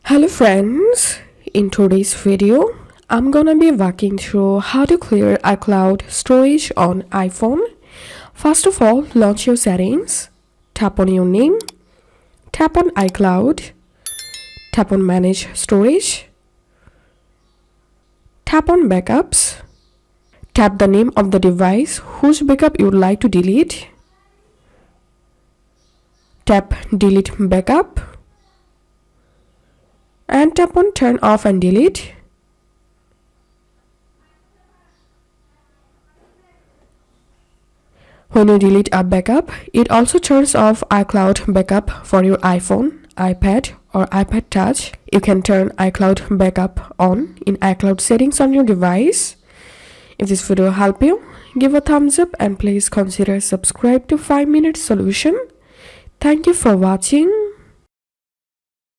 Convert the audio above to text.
Hello friends, in today's video, I'm gonna be walking through how to clear iCloud storage on iPhone. First of all, launch your settings, tap on your name, tap on iCloud, tap on manage storage, tap on backups, tap the name of the device whose backup you would like to delete, tap delete backup, and tap on turn off and delete. When you delete a backup, it also turns off iCloud backup for your iPhone, iPad or iPad Touch. You can turn iCloud backup on in iCloud settings on your device. If this video helped you, give a thumbs up and please consider subscribe to 5 Minute Solution. Thank you for watching.